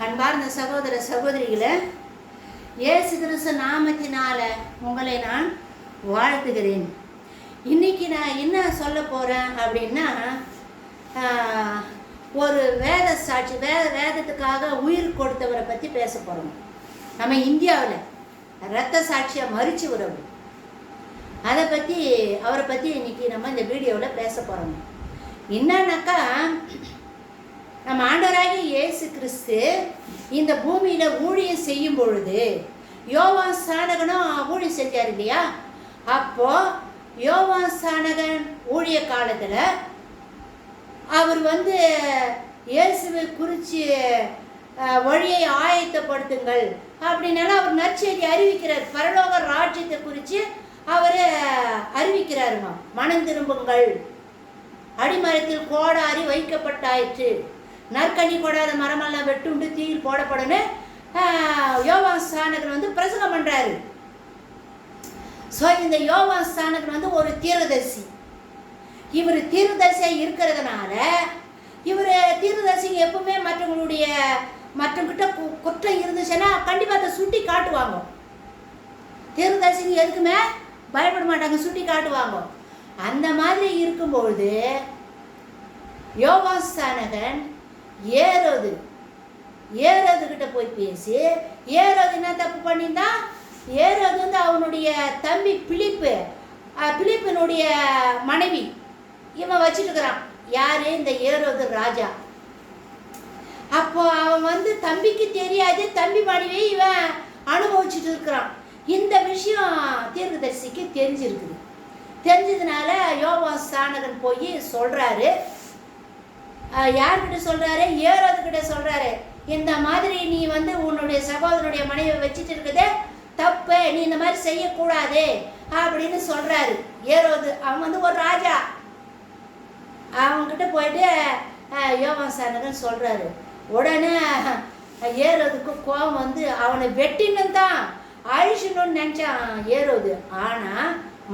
அன்பார்ந்த சகோதர சகோதரிகளை, இயேசு கிறிஸ்து நாமத்தினால உங்களை நான் வாழ்த்துகிறேன். இன்னைக்கு நான் என்ன சொல்ல போகிறேன் அப்படின்னா, ஒரு வேத சாட்சி வேதத்துக்காக உயிர் கொடுத்தவரை பற்றி பேச போகிறோம். நம்ம இந்தியாவில் இரத்த சாட்சியாக மரிச்சவரவர், அவரை பற்றி இன்னைக்கு நம்ம இந்த வீடியோவில் பேச போகிறோம். என்னன்னாக்கா, நம்ம ஆண்டவராகிய இயேசு கிறிஸ்து இந்த பூமியில் ஊழியம் செய்யும் பொழுது யோவான் ஸ்நானகனும் ஊழியம் செஞ்சார் இல்லையா? அப்போது யோவான் ஸ்நானகன் ஊழிய காலத்தில் அவர் இயேசுவை குறித்து வழியை ஆயத்தப்படுத்துங்கள் அப்படின்னாலும் அவர் நற்செய்தி அறிவிக்கிறார். பரலோக ராஜ்யத்தை குறித்து அவர் அறிவிக்கிறாருமா. மனம் திரும்புங்கள், அடிமரத்தில் கோடாரி வைக்கப்பட்டாயிற்று, நற்கனி போடாத மரமெல்லாம் வெட்டுண்டு தீயில் போடப்படணும் யோவான் ஸ்நானகன் பிரசங்கம் பண்ணுறாரு. ஸோ இந்த யோவான் ஸ்நானகன் ஒரு தீர்க்கதரிசி. இவர் தீர்க்கதரிசியாக இருக்கிறதுனால இவர் தீர்க்கதரிசிங்க எப்பவுமே மற்றவங்கிட்ட குற்றம் இருந்துச்சுன்னா கண்டிப்பாக அதை சுட்டி காட்டுவாங்க. தீர்க்கதரிசிங்க எதுக்குமே பயப்பட மாட்டாங்க, சுட்டி காட்டுவாங்க. அந்த மாதிரி இருக்கும்பொழுது யோவான் ஸ்நானகன் ஏரோது கிட்ட போய் பேசி, ஏரோது என்ன தப்பு பண்ணியிருந்தான்? ஏரோது அவனுடைய தம்பி பிலிப்பினுடைய மனைவி இவன் வச்சுட்டு இருக்கிறான். யாரு? இந்த ஏரோது ராஜா. அப்போ அவன் தம்பிக்கு தெரியாது, தம்பி மனைவியை இவன் அனுபவிச்சுட்டு இருக்கிறான். இந்த விஷயம் தீர்க்கதரிசிக்கு தெரிஞ்சிருக்குது. தெரிஞ்சதுனால யோவான் ஸ்நானகன் போய் சொல்றாரு. யார்கிட்ட சொல்றாரு? ஏரோது கிட்ட சொல்றாரு. இந்த மாதிரி நீ உன்னுடைய சகோதரனுடைய மனைவியை வச்சுட்டு இருக்குதே தப்பு, நீ இந்த மாதிரி செய்யக்கூடாது அப்படின்னு சொல்றாரு. ஏரோது அவன் ஒரு ராஜா. அவன்கிட்ட போயிட்டு யோவான் ஸ்நானகன் சொல்றாரு. உடனே ஏரோதுக்கு கோபம் அவனை வெட்டின்னு தான் அழிச்சணும்னு நினைச்சான் ஏரோது. ஆனா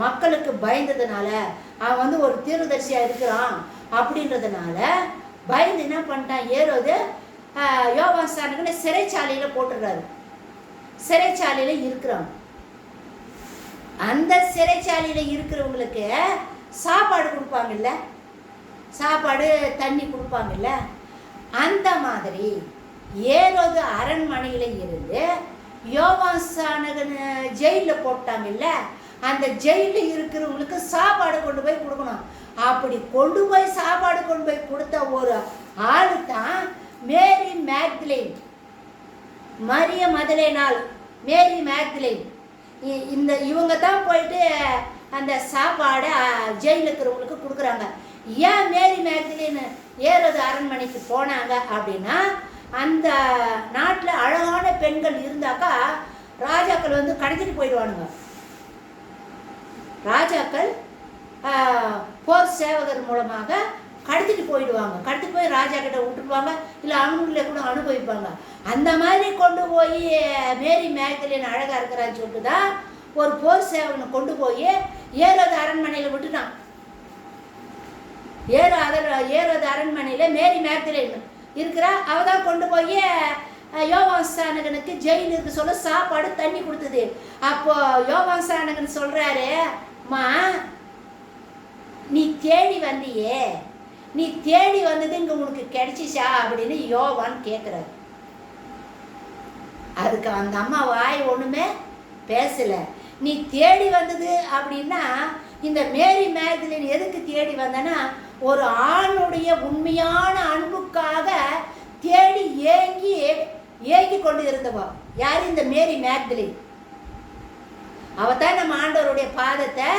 மக்களுக்கு பயந்ததுனால அவன் ஒரு தீர்க்கதரிசியா இருக்கிறான் அப்படின்றதுனால பயந்து என்ன பண்ணிட்டான் ஏரோது, யோவான் ஸ்நானகனை சிறைச்சாலையில போட்டுடுறாரு. சிறைச்சாலையில இருக்கிறான். அந்த சிறைச்சாலையில இருக்கிறவங்களுக்கு சாப்பாடு கொடுப்பாங்கல்ல, சாப்பாடு தண்ணி கொடுப்பாங்கல்ல, அந்த மாதிரி ஏரோது அரண்மனையில இருந்து யோவான் ஸ்நானகன் ஜெயிலில் போட்டாங்கல்ல, அந்த ஜெயிலில் இருக்கிறவங்களுக்கு சாப்பாடு கொண்டு போய் கொடுக்கணும். அப்படி சாப்பாடு கொண்டு போய் கொடுத்த ஒரு ஆளு தான் மேரி மேக்தலேன், மரிய மதலேனாள், மேரி மேக்தலேன். இவங்க தான் போயிட்டு அந்த சாப்பாடை ஜெயிலில் இருக்கிறவங்களுக்கு கொடுக்குறாங்க. ஏன் மேரி மேக்தலேன் ஏரோது அரண்மனைக்கு போனாங்க அப்படின்னா, அந்த நாட்டில் அழகான பெண்கள் இருந்தாக்கா ராஜாக்கள் கடத்திட்டு போயிடுவானுங்க. ராஜாக்கள் போர் சேவகர் மூலமாக கடத்திட்டு போயிடுவாங்க. கடத்திட்டு போய் ராஜா கிட்ட விட்டுருவாங்க, இல்லை அவங்களே கூட அனுபவிப்பாங்க. அந்த மாதிரி கொண்டு போய் மேரி மேக்தலேன் அழகாக இருக்கிறான்னு சொல்லிட்டு தான் ஒரு போர் சேவகனை கொண்டு போய் ஏரோது அரண்மனையில் விட்டுட்டான். ஏரோது அரண்மனையில் மேரி மேக்தலேன் இருக்கிறா. அவ தான் கொண்டு போய் யோவான் ஸ்நானகனுக்கு ஜெயிலுக்கு சொல்ல சாப்பாடு தண்ணி கொடுத்தது. அப்போ யோவான் ஸ்நானகன் சொல்றாரு, மா நீ தேடி வந்தியே, நீ தேடி வந்தது இங்க உனக்கு கிடைச்சிச்சா அப்படின்னு யோவான் கேட்கிறாரு. அதுக்கு அந்த அம்மா வாய் ஒண்ணுமே பேசல. நீ தேடி வந்தது அப்படின்னா, இந்த மேரி மேக்தலேன் எதுக்கு தேடி வந்தனா, ஒரு ஆணுடைய உண்மையான அன்புக்காக தேடி ஏங்கி கொண்டு இருந்தவா. யாரு? இந்த மேரி மேக்தலேன். அவதான் நம்ம ஆண்டவருடைய பாதத்தை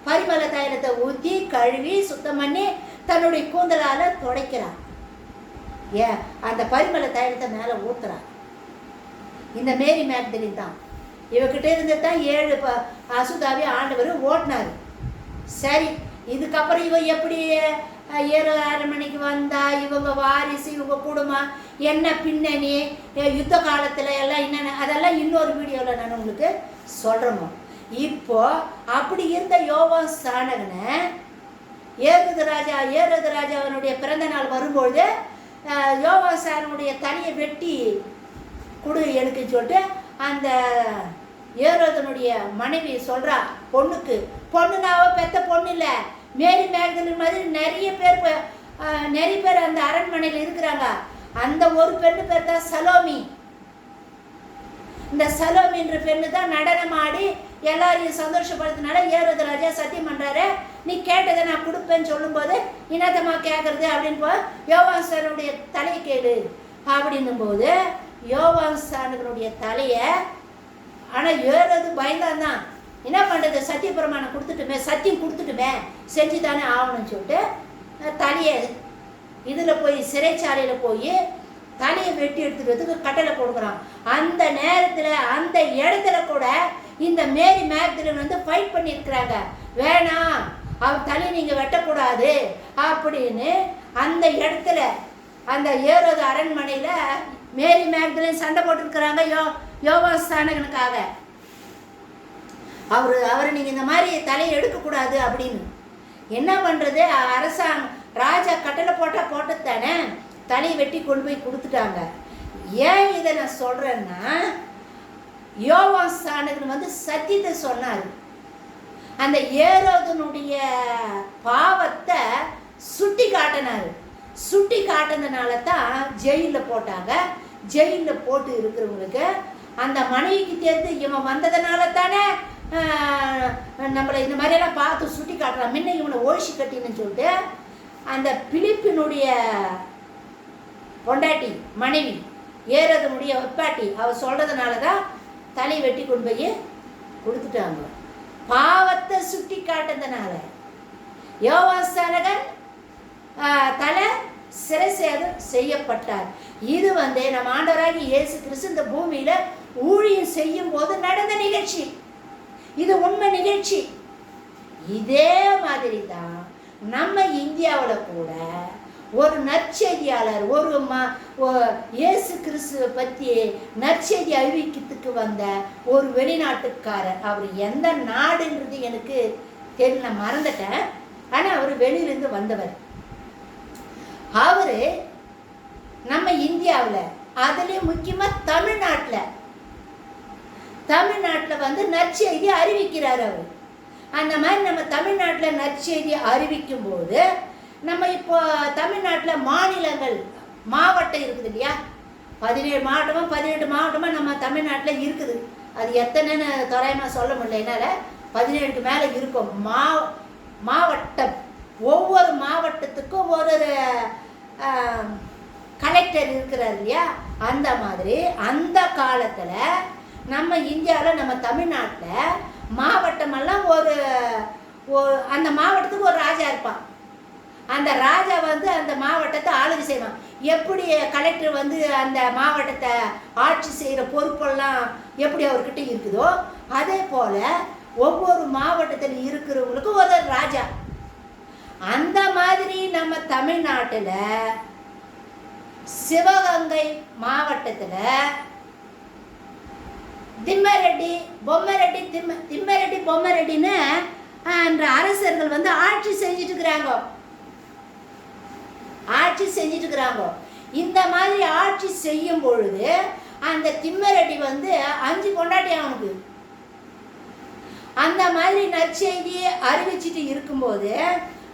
பரிமள தைலத்தை ஊற்றி கழுவி சுத்தம் பண்ணி தன்னுடைய கூந்தலால துடைக்கிறான். அந்த பரிமள தைலத்தை மேலே ஊத்துறான். இந்த மேரி மேக்தலேன் தான். இவகிட்ட இருந்து தான் 7 அசுதாவி ஆண்டவர் ஓட்டினாரு. சரி, இதுக்கப்புறம் இவ எப்படி ஏரோது அரண்மனைக்கு வந்தா, இவங்க வாரிசு, இவங்க குடும்பம் என்ன பின்னணி, யுத்த காலத்தில் எல்லாம் என்னென்ன, அதெல்லாம் இன்னொரு வீடியோவில் நான் உங்களுக்கு சொல்கிறோமோ. இப்போ அப்படி இருந்த யோவான் ஸ்நானகனை ஏரோது ராஜாவினுடைய பிறந்த நாள் வரும்பொழுது யோவாசானுடைய தலையை வெட்டி கொடு எனக்கு சொல்லிட்டு அந்த ஏரோதனுடைய மனைவி சொல்கிறா பொண்ணுனாவோ பெத்த பொண்ணு இல்லை, மேரி மேக்தலின் மாதிரி நிறைய பேர் அந்த அரண்மனையில் இருக்கிறாங்க. அந்த ஒரு பெண்ணு பேர் தான் சலோமி. இந்த சலோமின்ற பெண்ணு தான் நடனம் ஆடி எல்லாரையும் சந்தோஷப்படுத்தினால ஏரோது ராஜா சத்தியம் பண்ணுறாரு, நீ கேட்டதை நான் கொடுப்பேன்னு சொல்லும்போது இனத்தமா கேட்கறது அப்படின்னு யோவான்சானுடைய தலையை கேளு அப்படின்னும் போது யோவான்சானுடைய தலையை, ஆனால் ஏரோது பயந்தான் தான், என்ன பண்ணுறது, சத்திய பிரமாணம் சத்தியம் கொடுத்துட்டுமே செஞ்சு தானே ஆகணும்னு சொல்லிட்டு தலையை இதில் போய் சிறைச்சாலையில் போய் தலையை வெட்டி எடுத்துக்கிறதுக்கு கட்டளை கொடுக்குறான். அந்த நேரத்தில் அந்த இடத்துல கூட இந்த மேரி மேக்தலின் வந்து ஃபைட் பண்ணியிருக்கிறாங்க, வேணாம் அவர் தலையை நீங்கள் வெட்டக்கூடாது அப்படின்னு. அந்த இடத்துல அந்த ஏரோது அரண்மனையில் மேரி மேக்தலின் சண்டை போட்டுருக்குறாங்க யோவான்சானுக்காக. அவரை நீங்கள் இந்த மாதிரி தலையை எடுக்கக்கூடாது அப்படின்னு. என்ன பண்ணுறது, அரசாங்கம் ராஜா கட்டளை போட்டதானே, தலையை வெட்டி கொண்டு போய் கொடுத்துட்டாங்க. ஏன் இதை நான் சொல்கிறேன்னா, யோவான்சானுக்கு வந்து சத்தியத்தை சொன்னார். அந்த ஏரோதனுடைய பாவத்தை சுட்டி காட்டினால தான் ஜெயிலில் போட்டாங்க. ஜெயிலில் போட்டு இருக்கிறவங்களுக்கு அந்த மனைவிக்கு தெரிந்து இவன் வந்ததுனால தானே நம்மளை இந்த மாதிரியெல்லாம் பார்த்து சுட்டி காட்டுறான், முன்ன இவனை ஒழிச்சு கட்டின்னு சொல்லிட்டு அந்த பிலிப்பினுடைய பொண்டாட்டி மனைவி ஏரோதனுடைய ஒப்பாட்டி அவள் சொல்கிறதுனால தான் தலை வெட்டி கொண்டு போய் கொடுத்துட்டாங்க. பாவத்தை சுட்டி காட்டுறதுனால யோவான்சானகன் தலை சிறைசேதம் செய்யப்பட்டார். இது வந்து நம்ம ஆண்டவராகிய இயேசு கிறிஸ்து இந்த பூமியில் ஊழியம் செய்யும் போது நடந்த நிகழ்ச்சி. இது உண்மை நிகழ்ச்சி. இதே மாதிரி தான் நம்ம இந்தியாவில் கூட ஒரு நற்செய்தியாளர் இயேசு கிறிஸ்துவை பற்றி நற்செய்தி அறிவிக்கிறதுக்கு வந்த ஒரு வெளிநாட்டுக்காரர், அவர் எந்த நாடுன்றது எனக்கு தெரியல, மறந்துட்டேன். ஆனால் அவர் வெளியிலேருந்து வந்தவர். அவர் நம்ம இந்தியாவில், அதுலேயும் முக்கியமாக தமிழ்நாட்டில் வந்து நற்செய்தி அறிவிக்கிறார் அவர். அந்த மாதிரி நம்ம தமிழ்நாட்டில் நற்செய்தி அறிவிக்கும் போது நம்ம இப்போ தமிழ்நாட்டில் மாவட்டம் இருக்குது இல்லையா, 17 மாவட்டமாக 18 மாவட்டமாக நம்ம தமிழ்நாட்டில் இருக்குது. அது எத்தனைன்னு தோராயமாக சொல்ல முடியல, என்னால் 17க்கு மேலே இருக்கும் மாவட்டம். ஒவ்வொரு மாவட்டத்துக்கும் ஒரு கலெக்டர் இருக்கிறார் இல்லையா, அந்த மாதிரி அந்த காலத்தில் நம்ம இந்தியாவில் நம்ம தமிழ்நாட்டில் மாவட்டமெல்லாம் அந்த மாவட்டத்துக்கு ஒரு ராஜா இருப்பான். அந்த ராஜா வந்து அந்த மாவட்டத்தை ஆளுகை செய்வான். எப்படி கலெக்டர் வந்து அந்த மாவட்டத்தை ஆட்சி செய்கிற பொறுப்பெல்லாம் எப்படி அவர்கிட்ட இருக்குதோ, அதே போல் ஒவ்வொரு மாவட்டத்தில் இருக்கிறவங்களுக்கும் ஒரு ராஜா. அந்த மாதிரி நம்ம தமிழ்நாட்டில் சிவகங்கை மாவட்டத்தில் திம்மரெட்டி பொம்மரெட்டின்னு என்ற அரசர்கள் வந்து ஆட்சி செஞ்சுட்டு இருக்கிறாங்க. இந்த மாதிரி ஆட்சி செய்யும் பொழுது அந்த திம்மரெட்டி வந்து 5 பொண்டாட்டி அவனுக்கு. அந்த மாதிரி நற்செய்தியை அறிவிச்சிட்டு இருக்கும்போது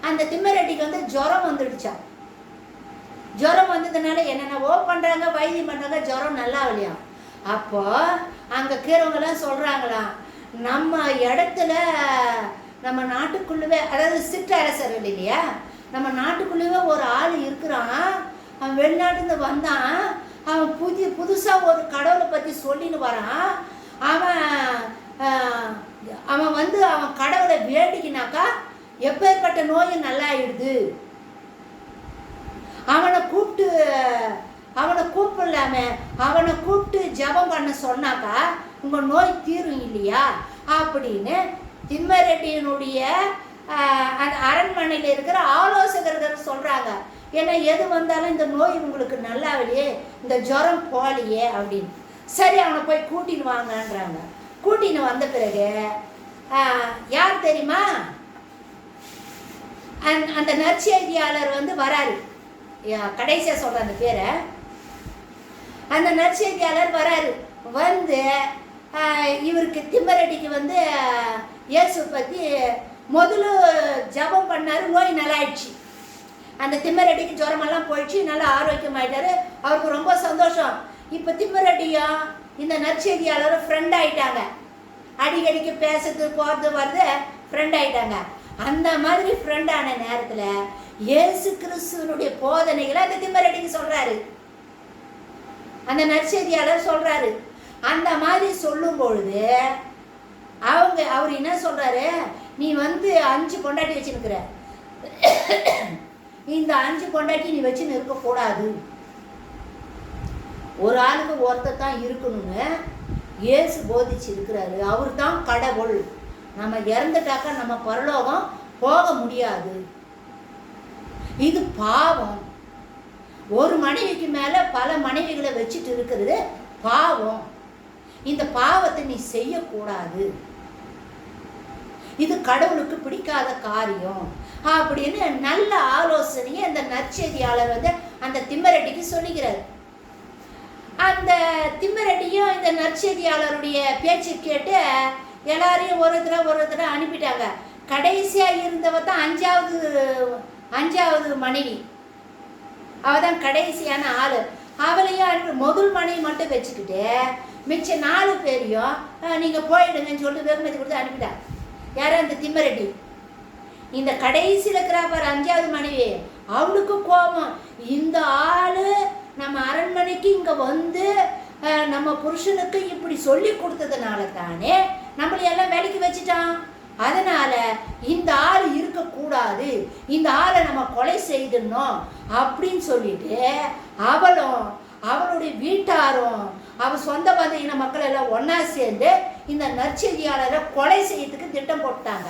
அந்த திம்மரெட்டிக்கு வந்து ஜுரம் வந்துடுச்சான். ஜுரம் வந்ததுனால என்னென்னவோ பண்ணுறாங்க, வைத்தியம் பண்ணுறாங்க, ஜுரம் நல்லா இல்லையா. அப்போ அங்கே இருக்கிறவங்களாம் சொல்கிறாங்களாம், நம்ம இடத்துல நம்ம நாட்டுக்குள்ளவே, அதாவது சிற்றரசர்கள் இல்லையா, நம்ம நாட்டுக்குள்ளவே ஒரு ஆள் இருக்கிறான், அவன் வெளிநாட்டுலேருந்து வந்தான், அவன் புதுசாக ஒரு கடவுளை பற்றி சொல்லின்னு வரான். அவன் வந்து அவன் கடவுளை வேண்டிக்கினாக்கா எப்பேற்பட்ட நோயும் நல்லா ஆயிடுது. அவனை கூப்பிட்டு ஜபம் பண்ண சொன்னாக்கா உங்கள் நோய் தீரும் இல்லையா அப்படின்னு திம்மரெட்டியினுடைய அந்த அரண்மனையில் இருக்கிற ஆலோசகர்கள் சொல்கிறாங்க. ஏன்னா எது வந்தாலும் இந்த நோய் உங்களுக்கு நல்லாவிலையே, இந்த ஜுரம் போகலையே அப்படின்னு. சரி, அவனை போய் கூட்டின்னு வாங்கன்றாங்க. கூட்டின்னு வந்த பிறகு யார் தெரியுமா, அந்த நற்செய்தியாளர் வந்து வராரு, கடைசியாக சொல்கிற அந்த பேரை. அந்த நற்செய்தியாளர் வராரு, வந்து இவருக்கு திம்மரடிக்கு வந்து இயேசு பற்றி முதல்ல ஜபம் பண்ணார், நோய் நல்லாயிடுச்சு. அந்த திம்மரடிக்கு ஜுரமெல்லாம் போயிடுச்சு, நல்லா ஆரோக்கியமாயிட்டாரு. அவருக்கு ரொம்ப சந்தோஷம். இப்போ திம்மரடியும் இந்த நற்செய்தியாளரும் ஃப்ரெண்ட் ஆகிட்டாங்க. அடிக்கடிக்கு பேசுறது போகிறது வருது, ஃப்ரெண்ட் ஆகிட்டாங்க. அந்த மாதிரி ஃப்ரெண்டான நேரத்தில் இயேசு கிறிஸ்துவனுடைய போதனைகளை அந்த திம்மரடிக்கு சொல்கிறாரு, அந்த நற்செய்தியாளர் சொல்கிறாரு. அந்த மாதிரி சொல்லும் பொழுது அவர் என்ன சொல்கிறாரு, நீ வந்து 5 பொண்டாட்டி வச்சுருக்கிற, இந்த 5 பொண்டாட்டி நீ வச்சுன்னு இருக்கக்கூடாது, ஒரு ஆளுக்கு ஒருத்தர் தான் இருக்கணும்னு இயேசு போதிச்சு இருக்கிறாரு. அவர் தான் கடவுள். நம்ம இறந்துட்டாக்கா நம்ம பரலோகம் போக முடியாது. இது பாவம். ஒரு மனைவிக்கு மேலே பல மனைவிகளை வச்சுட்டு இருக்கிறது பாவம். இந்த பாவத்தை நீ செய்யக்கூடாது, இது கடவுளுக்கு பிடிக்காத காரியம் அப்படின்னு நல்ல ஆலோசனையை அந்த நற்செய்தியாளர் வந்து அந்த திம்மரடிக்கு சொல்லுகிறார். அந்த திம்மரடியும் இந்த நற்செய்தியாளருடைய பேச்சு கேட்டு எல்லாரையும் ஒரு தடவை அனுப்பிட்டாங்க. கடைசியாக இருந்தவ தான் அஞ்சாவது மனைவி, அவள் தான் கடைசியான ஆள். அவளையும் அனுப்பி முதல் மனைவி மட்டும் வச்சுக்கிட்டு மிச்ச 4 பேரையும் நீங்கள் போயிடுங்கன்னு சொல்லிட்டு வெகுமதி கொடுத்து அனுப்பிட்டாங்க. யாரும் அந்த திம்மரடி. இந்த கடைசியில் இருக்கிறாப்பார் 5வது மனைவி, அவளுக்கு கோபம். இந்த ஆள் நம்ம அரண்மனைக்கு இங்கே வந்து நம்ம புருஷனுக்கு இப்படி சொல்லி கொடுத்ததுனால தானே நம்மளை எல்லாம் வேலைக்கு வச்சுட்டான். அதனால் இந்த ஆள் இருக்கக்கூடாது, இந்த ஆளை நம்ம கொலை செய்திடணும் அப்படின்னு சொல்லிட்டு அவளும் அவளுடைய வீட்டாரும் அவள் சொந்த பந்தயின மக்கள் எல்லாம் ஒன்றா சேர்ந்து இந்த நற்செய்தியாளரை கொலை செய்யறதுக்கு திட்டம் போட்டாங்க.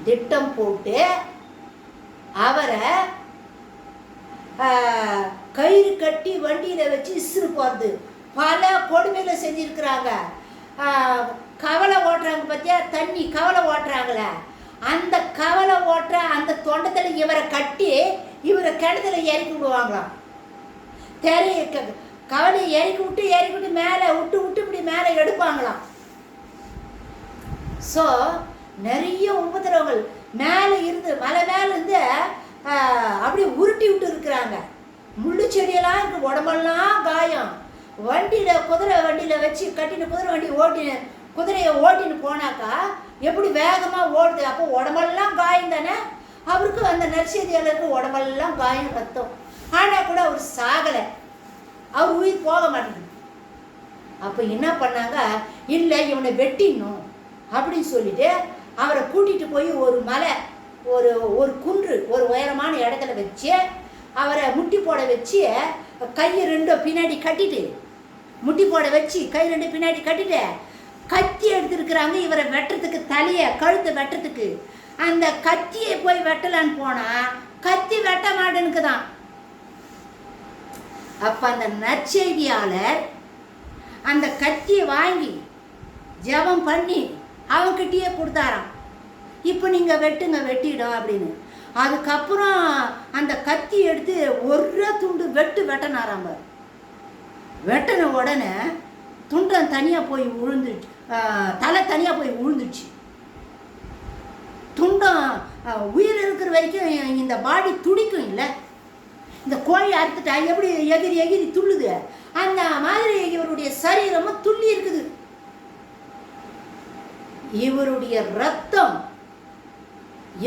திட்டம் போட்டு அவரை கயிறு கட்டி வண்டியில் வச்சு இசுறு போகிறது, பல கொடுமையில செஞ்சுருக்கிறாங்க. கவலை ஓட்டுறாங்க பார்த்தியா, தண்ணி கவலை ஓட்டுறாங்களே, அந்த கவலை ஓட்டுற அந்த தொண்டத்தில் இவரை கட்டி இவரை கிணத்துல இறக்கி விடுவாங்களாம். கவலையை இறக்கி விட்டு மேலே விட்டு இப்படி மேலே எடுப்பாங்களாம். ஸோ நிறைய உபதிரவங்கள் மேலே இருந்து மலை மேலே இருந்து அப்படியே உருட்டி விட்டு இருக்கிறாங்க. முள்ளு செடியெல்லாம் இருக்கு, உடம்பெல்லாம் காயம். குதிரை வண்டியில் வச்சு கட்டின குதிரையை ஓட்டின்னு போனாக்கா எப்படி வேகமாக ஓடுது. அப்போ உடம்பெல்லாம் காயம் தானே. அவருக்கு அந்த நற்செய்தியாளருக்கு உடம்பெல்லாம் காயம், ரத்தம். ஆனால் கூட அவர் சாகலை, அவர் உயிர் போக மாட்டேங்குது. அப்போ என்ன பண்ணாங்க, இல்லை இவனை வெட்டிடணும் அப்படின்னு சொல்லிட்டு அவரை கூட்டிகிட்டு போய் ஒரு மலை, ஒரு குன்று, ஒரு உயரமான இடத்துல வச்சு அவரை முட்டி போட வச்சு கையை 2 பின்னாடி கட்டிட்டு, முட்டி போட வச்சு கை 2 பின்னாடி கட்டிட்டு கத்தி எடுத்துருக்குறாங்க இவரை வெட்டுறதுக்கு, தலையை கழுத்தை வெட்டுறதுக்கு. அந்த கத்தியை போய் வெட்டலான்னு போனால் கத்தி வெட்ட மாட்டேனுக்கு தான். அப்போ அந்த நற்செய்தியாளர் அந்த கத்தியை வாங்கி ஜெபம் பண்ணி அவன்கிட்டயே கொடுத்தாராம், இப்போ நீங்கள் வெட்டுங்க வெட்டிடும் அப்படின்னு. அதுக்கப்புறம் அந்த கத்தி எடுத்து ஒரு துண்டு வெட்டினாராம். வெட்டின உடனே துண்டம் தனியாக போய் விழுந்துச்சு, தலை தனியாக போய் விழுந்துச்சு. துண்டம் உயிர் இருக்கிற வரைக்கும் இந்த பாடி துடிக்கும் இல்லை, இந்த கோழி அறுத்துட்டா எப்படி எகிரி துள்ளுது, அந்த மாதிரி இவருடைய சரீரமும் துள்ளி இருக்குது. இவருடைய ரத்தம்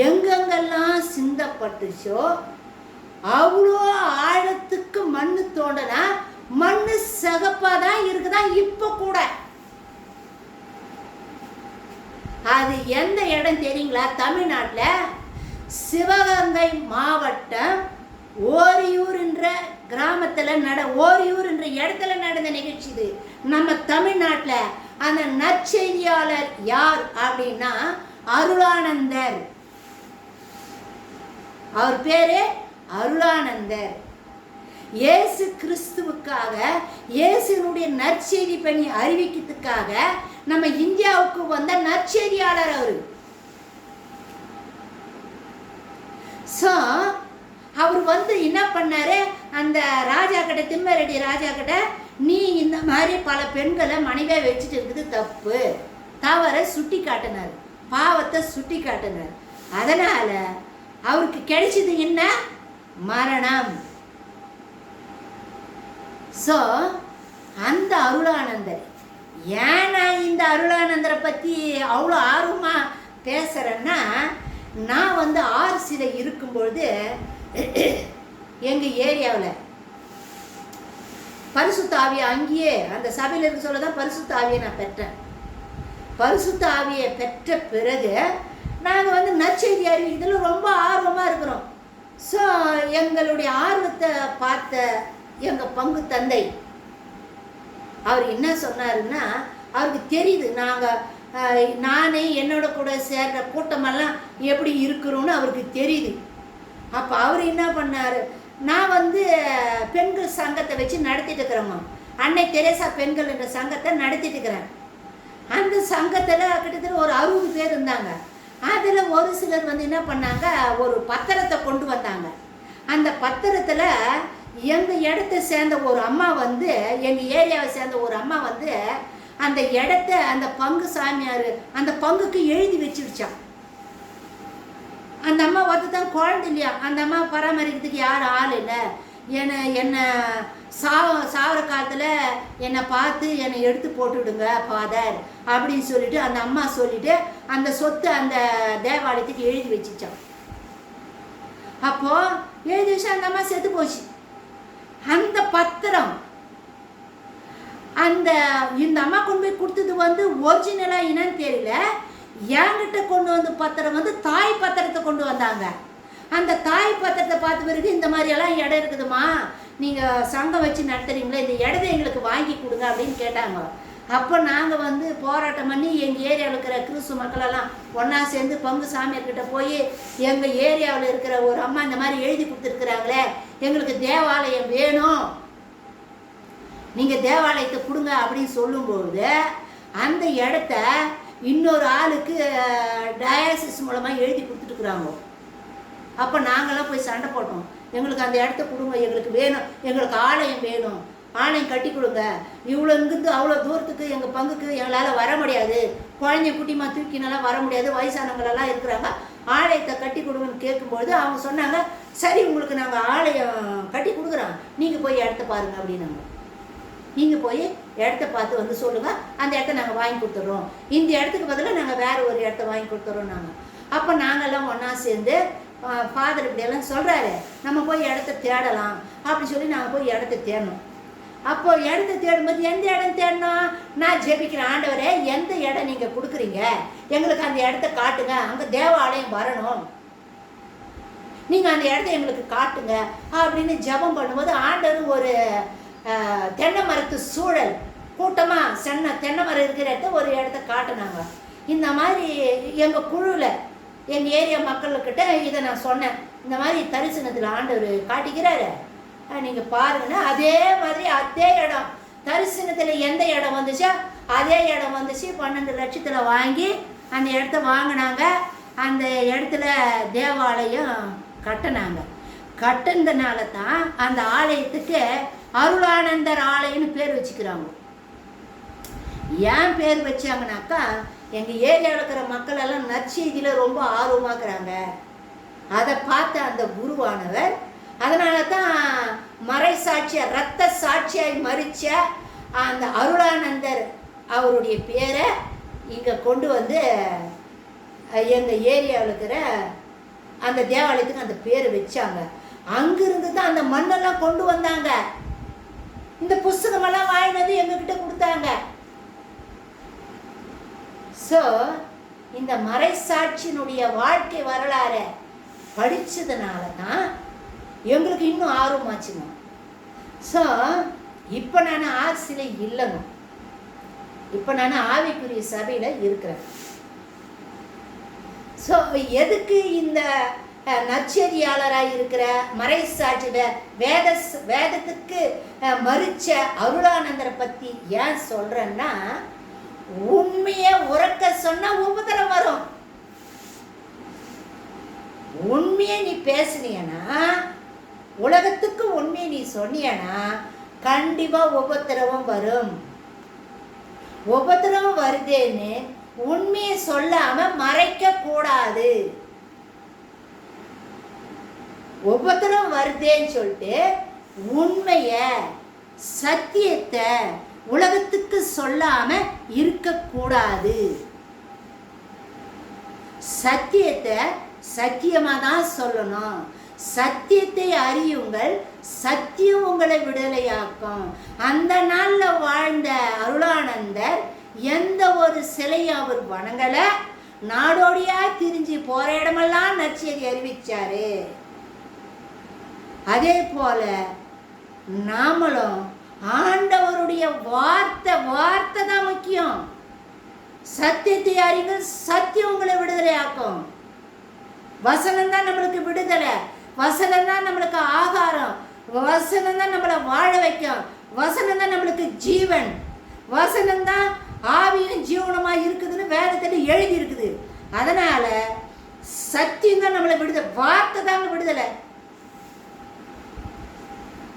எங்கெங்கெல்லாம் சிந்தப்பட்டுச்சோ அவ்வளோ ஆழத்துக்கு மண்ணு தோண்டனா மண்ணு சகப்பாதான் இருக்குதான் இப்போ கூட. அது எந்த இடம் தெரியுங்களா? தமிழ்நாட்டில் சிவகங்கை மாவட்டம் ஓரியூர் என்ற கிராமத்தில் ஓரியூர் என்ற இடத்துல நடந்த நிகழ்ச்சி இது. நம்ம தமிழ்நாட்டில் அந்த நற்செய்தியாளர் யார் அப்படின்னா அருளானந்தர். அவர் பேரு அருளானந்தர். இயேசு கிறிஸ்துவுக்காக, இயேசுனுடைய நற்செய்தி பணி அறிவிக்கிறதுக்காக நம்ம இந்தியாவுக்கு வந்த நற்செய்தியாளர். அவர் அவர் என்ன பண்ணாரு, அந்த ராஜா கிட்ட, திம்மரெட்டி ராஜா கிட்ட, நீ இந்த மாதிரி பல பெண்களை மனைவியாக வச்சுட்டு இருக்குது தப்பு, தவறை சுட்டி காட்டினார், பாவத்தை சுட்டி காட்டினார். அதனால அவருக்கு கிடைச்சது என்ன? மரணம். ஸோ அந்த அருளானந்தர், ஏன் நான் இந்த அருளானந்தரை பற்றி அவ்வளோ ஆர்வமாக பேசுகிறேன்னா, நான் ஆர்சியில் இருக்கும்பொழுது எங்கள் ஏரியாவில் பரிசுத்த ஆவியை அங்கேயே அந்த சபையில் இருக்க சொல்ல தான் பரிசுத்த ஆவியை நான் பெற்றேன். பரிசுத்த ஆவியை பெற்ற பிறகு நாங்கள் நற்செய்தி அறிவிக்கிறதுல ரொம்ப ஆர்வமாக இருக்கிறோம். ஸோ எங்களுடைய ஆர்வத்தை பார்த்த எங்கள் பங்கு தந்தை அவர் என்ன சொன்னாருன்னா, அவருக்கு தெரியுது நானே என்னோட கூட சேர்ற கூட்டமெல்லாம் எப்படி இருக்கிறோன்னு அவருக்கு தெரியுது. அப்போ அவர் என்ன பண்ணார், நான் பெண்கள் சங்கத்தை வச்சு நடத்திட்டு இருக்கிறோமா, அன்னை தெரேசா பெண்கள் என்ற சங்கத்தை நடத்திட்டு இருக்கிறேன். அந்த சங்கத்தில் கிட்டத்தட்ட ஒரு 60 பேர் இருந்தாங்க. அதில் ஒரு சிலர் என்ன பண்ணாங்க, ஒரு பத்திரத்தை கொண்டு வந்தாங்க. அந்த பத்திரத்தில் எங்கள் இடத்த சேர்ந்த ஒரு அம்மா எங்கள் ஏரியாவை சேர்ந்த ஒரு அம்மா அந்த இடத்த அந்த பங்கு சாமியார் அந்த பங்குக்கு எழுதி வச்சுடுச்சான். அந்த அம்மா தான் குழந்தை இல்லையா, அந்த அம்மா பராமரிக்கிறதுக்கு யாரும் ஆள் இல்லை, என்னை சாவர காலத்தில் என்னை பார்த்து என்னை எடுத்து போட்டுவிடுங்க ஃபாதர் அப்படின்னு சொல்லிட்டு அந்த அம்மா சொல்லிட்டு அந்த சொத்து அந்த தேவாலயத்துக்கு எழுதி வச்சுச்சான். அப்போது எழுதி வச்சு அந்த அம்மா செத்து போச்சு. அந்த பத்திரம் இந்த அம்மா கொண்டு போய் கொடுத்தது ஒரிஜினலாக என்னன்னு தெரியல, என்கிட்ட கொண்டு பத்திரம் தாய் பத்திரத்தை கொண்டு வந்தாங்க. அந்த தாய் பத்திரத்தை பார்த்த பிறகு இந்த மாதிரியெல்லாம் இடம் இருக்குதுமா, நீங்கள் சங்கம் வச்சு நடத்துறீங்களே, இந்த இடத்த எங்களுக்கு வாங்கி கொடுங்க அப்படின்னு கேட்டாங்க. அப்போ நாங்கள் போராட்டம் பண்ணி எங்கள் ஏரியாவில் இருக்கிற கிறிஸ்துவ மக்களெல்லாம் ஒன்றா சேர்ந்து பங்கு சாமியார்கிட்ட போய் எங்கள் ஏரியாவில் இருக்கிற ஒரு அம்மா இந்த மாதிரி எழுதி கொடுத்துருக்குறாங்களே, எங்களுக்கு தேவாலயம் வேணும், நீங்கள் தேவாலயத்தை கொடுங்க அப்படின்னு சொல்லும்போது அந்த இடத்த இன்னொரு ஆளுக்கு டயாசிஸ் மூலமாக எழுதி கொடுத்துட்டுருக்குறாங்க. அப்போ நாங்களாம் போய் சண்டை போட்டோம், எங்களுக்கு அந்த இடத்த கொடுங்க, எங்களுக்கு வேணும், எங்களுக்கு ஆலயம் வேணும், ஆலயம் கட்டி கொடுங்க, இவ்வளோ இங்கிருந்து அவ்வளோ தூரத்துக்கு எங்கள் பங்குக்கு எங்களால் வர முடியாது, குழந்தை குட்டிமா தூக்கினாலாம் வர முடியாது, வயசானவங்களெல்லாம் இருக்கிறாங்க, ஆலயத்தை கட்டி கொடுங்கன்னு கேட்கும்பொழுது அவங்க சொன்னாங்க, சரி உங்களுக்கு நாங்கள் ஆலயம் கட்டி கொடுக்குறோம், நீங்கள் போய் இடத்த பாருங்கள் அப்படின்னாங்க. நீங்கள் போய் இடத்த பார்த்து சொல்லுங்கள், அந்த இடத்த நாங்கள் வாங்கி கொடுத்துட்றோம், இந்த இடத்துக்கு பதிலாக நாங்கள் வேறு ஒரு இடத்த வாங்கி கொடுத்துட்றோம் நாங்கள். அப்போ நாங்கள்லாம் ஒன்றா சேர்ந்து ஃபாதர் இப்படியெல்லாம் சொல்கிறாரு, நம்ம போய் இடத்த தேடலாம் அப்படின்னு சொல்லி நாங்கள் போய் இடத்த தேடணும். அப்போது இடத்த தேடும்போது எந்த இடம் தேடணும், நான் ஜெபிக்கிறேன், ஆண்டவரே எந்த இடம் நீங்கள் கொடுக்குறீங்க, எங்களுக்கு அந்த இடத்த காட்டுங்க, அங்கே தேவாலயம் வரணும், நீங்கள் அந்த இடத்த எங்களுக்கு காட்டுங்க அப்படின்னு ஜெபம் பண்ணும்போது ஆண்டவர் ஒரு தென்னை மரத்து சூழல் கூட்டமாக தென்னை மரம் இருக்கிற இடத்த ஒரு இடத்த காட்டினாங்க. இந்த மாதிரி எங்கள் குழுவில் எங்கள் ஏரியா மக்கள்கிட்ட இதை நான் சொன்னேன், இந்த மாதிரி தரிசனத்தில் ஆண்டவர் காட்டிக்கிறாரு, நீங்கள் பாருங்கன்னா அதே மாதிரி அதே இடம் தரிசனத்தில் எந்த இடம் வந்துச்சோ அதே இடம் வந்துச்சு. 12 லட்சத்தில் வாங்கி அந்த இடத்த வாங்கினாங்க. அந்த இடத்துல தேவாலயம் கட்டினாங்க. கட்டினதுனால தான் அந்த ஆலயத்துக்கு அருளானந்தர் ஆலயம்னு பேர் வச்சுக்கிறாங்க. ஏன் பேர் வச்சாங்கனாக்கா, எங்கள் ஏரியாவில் இருக்கிற மக்கள் எல்லாம் நற்செய்தியில் ரொம்ப ஆர்வமாக்குறாங்க. அதை பார்த்த அந்த குருவானவர் அதனால தான் மறை சாட்சியாக இரத்த சாட்சியாய் மறித்த அந்த அருளானந்தர் அவருடைய பேரை இங்கே கொண்டு எங்கள் ஏரியாவில் இருக்கிற அந்த தேவாலயத்துக்கு அந்த பேரை வச்சாங்க. அங்கிருந்து தான் அந்த மண்ணெல்லாம் கொண்டு வந்தாங்க. இந்த புஸ்தகமெல்லாம் வாங்கினது எங்ககிட்ட கொடுத்தாங்க. ஸோ இந்த மறைசாட்சியினுடைய வாழ்க்கை வரலாறை படித்ததுனால தான் எங்களுக்கு இன்னும் ஆர்வமாச்சுங்க. ஸோ இப்போ நான் ஆர்சியில் இல்லைங்க, இப்போ நான் ஆவிக்குரிய சபையில் இருக்கிறேன். ஸோ எதுக்கு இந்த நற்செய்தியாளராக இருக்கிற மறைசாட்சி வேதத்துக்கு மறிச்ச அருளானந்தரை பற்றி ஏன் சொல்கிறேன்னா, உண்மையை உறக்க சொன்னால் உபத்திரம் வரும். உண்மையை நீ பேசுனீன்னா உலகத்துக்கு உண்மையை நீ சொன்னியனா கண்டிப்பாக உபத்திரவம் வரும். உபத்திரவம் வருதேன்னு உண்மையை சொல்லாம மறைக்க கூடாது. உபத்திரவம் வருதேன்னு சொல்லிட்டு உண்மைய சத்தியத்தை உலகத்துக்கு சொல்லாம இருக்கக்கூடாது. சத்தியத்தை சத்தியமா தான் சொல்லணும். சத்தியத்தை அறியுங்கள், சத்தியம் உங்களை விடுதலையாக்கும். அந்த நாள்ல வாழ்ந்த அருளானந்தர் எந்த ஒரு சிலையும் அவர் வணங்கல. நாடோடியா திரிஞ்சு போற இடமெல்லாம் நற்செய்தி அறிவிச்சாரு. அதே போல நாமளும் ஆண்டவருடைய வார்த்தை தான் முக்கியம். சத்தியத்தை அறியுங்கள், சத்தியம் உங்களை விடுதலை ஆக்கும். வசனம் தான் நம்மளுக்கு விடுதலை, வசனம் தான் நம்மளுக்கு ஆகாரம், வசனம் தான் நம்மளை வாழ வைக்கும், வசனம் தான் நம்மளுக்கு ஜீவன், வசனம் தான் ஆவியும் ஜீவனமா இருக்குதுன்னு வேதத்தில் எழுதி இருக்குது. அதனால சத்தியம் தான் நம்மளை விடுதலை. வார்த்தை தான் விடுதலை,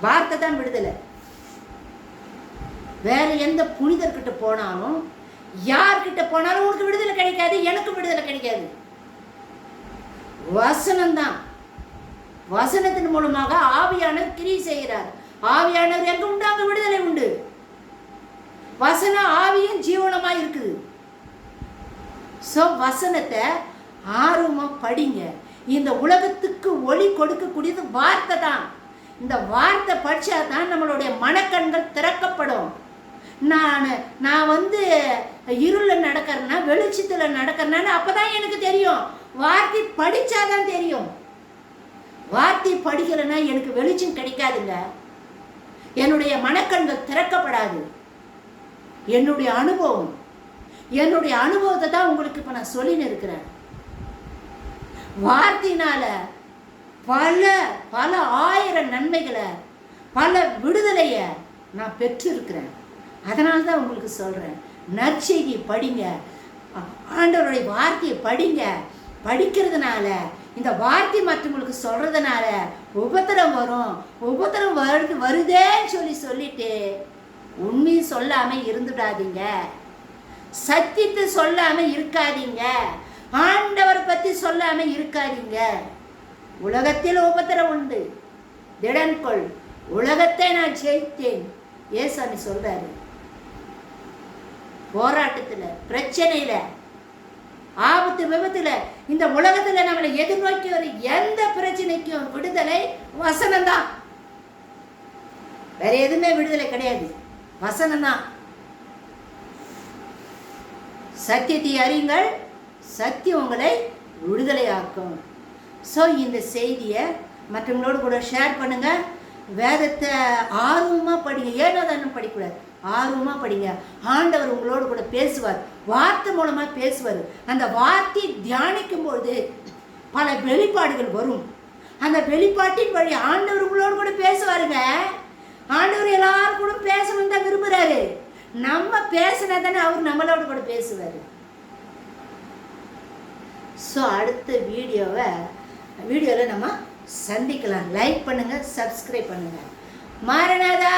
வார்த்தை தான் விடுதலை. வேற எந்த புனிதர்கிட்ட போனாலும் யார்கிட்ட போனாலும் உனக்கு விடுதலை கிடைக்காது, எனக்கு விடுதலை கிடைக்காது. வசனம்தான். வசனத்தின் மூலமாக ஆவியானவர் கிரியை செய்கிறார். ஆவியானவர் எங்க உண்டு அங்க விடுதலை உண்டு. வசனம் ஆவியும் ஜீவனமா இருக்குது. சோ வசனத்தை ஆர்வமா படிங்க. இந்த உலகத்துக்கு ஒளி கொடுக்கக்கூடியது வார்த்தை தான். இந்த வார்த்தை படிச்சா தான் நம்மளுடைய மனக்கண்கள் திறக்கப்படும். நான் இருளில் நடக்கிறேன்னா வெளிச்சத்தில் நடக்கிறேன்னு அப்பதான் எனக்கு தெரியும். வார்த்தை படிச்சாதான் தெரியும். வார்த்தை படிக்கலைன்னா எனக்கு வெளிச்சம் கிடைக்காதுங்க. என்னுடைய மனக்கண்கள் திறக்கப்படாது. என்னுடைய அனுபவத்தை தான் உங்களுக்கு இப்ப நான் சொல்லின்னு இருக்கிறேன். வார்த்தையினால பல பல ஆயிரம் நன்மைகளை, பல விடுதலைய நான் பெற்றிருக்கிறேன். அதனால தான் உங்களுக்கு சொல்றேன், நற்செய்தி படிங்க, ஆண்டவருடைய வார்த்தையை படிங்க. படிக்கிறதுனால, இந்த வார்த்தை மற்றவங்களுக்கு சொல்றதுனால உபத்திரம் வரும். உபத்திரம் வருதேன்னு சொல்லிட்டு உண்மையை சொல்லாம இருந்துடாதீங்க. சத்தியத்தை சொல்லாம இருக்காதீங்க. ஆண்டவரை பத்தி சொல்லாம இருக்காதீங்க. உலகத்தில் உபத்திரம் உண்டு, திடன்கொள், உலகத்தை நான் ஜெயித்தேன் ஏசாமி சொல்றாரு. போராட்டத்துல, பிரச்சனையில, ஆபத்து விபத்துல, இந்த உலகத்துல நம்மளை எதிர்நோக்கி வர எந்த பிரச்சனைக்கும் விடுதலை வசனம் தான். வேற எதுவுமே விடுதலை கிடையாது, வசனம் தான். சத்தியத்தை அறியுங்கள், சத்தியம் உங்களை விடுதலையாக்கும். ஸோ இந்த செய்தியை மற்றவங்களோடு கூட ஷேர் பண்ணுங்க. வேதத்தை ஆர்வமாக படிங்க. ஏனோ தானே படிக்கூடாது, ஆர்வமாக படிங்க. ஆண்டவர் உங்களோடு கூட பேசுவார், வார்த்தை மூலமாக பேசுவார். அந்த வார்த்தையை தியானிக்கும் பொழுது பல வெளிப்பாடுகள் வரும். அந்த வெளிப்பாட்டின் வழி ஆண்டவர் உங்களோடு கூட பேசுவாருங்க. ஆண்டவர் எல்லாரும் கூட பேசணும்னு தான் விரும்புகிறாரு. நம்ம பேசினா தானே அவர் நம்மளோட கூட பேசுவார். ஸோ அடுத்த வீடியோவில் நம்ம சந்திக்கலாம். லைக் பண்ணுங்கள், சப்ஸ்கிரைப் பண்ணுங்கள். மாரநாதா.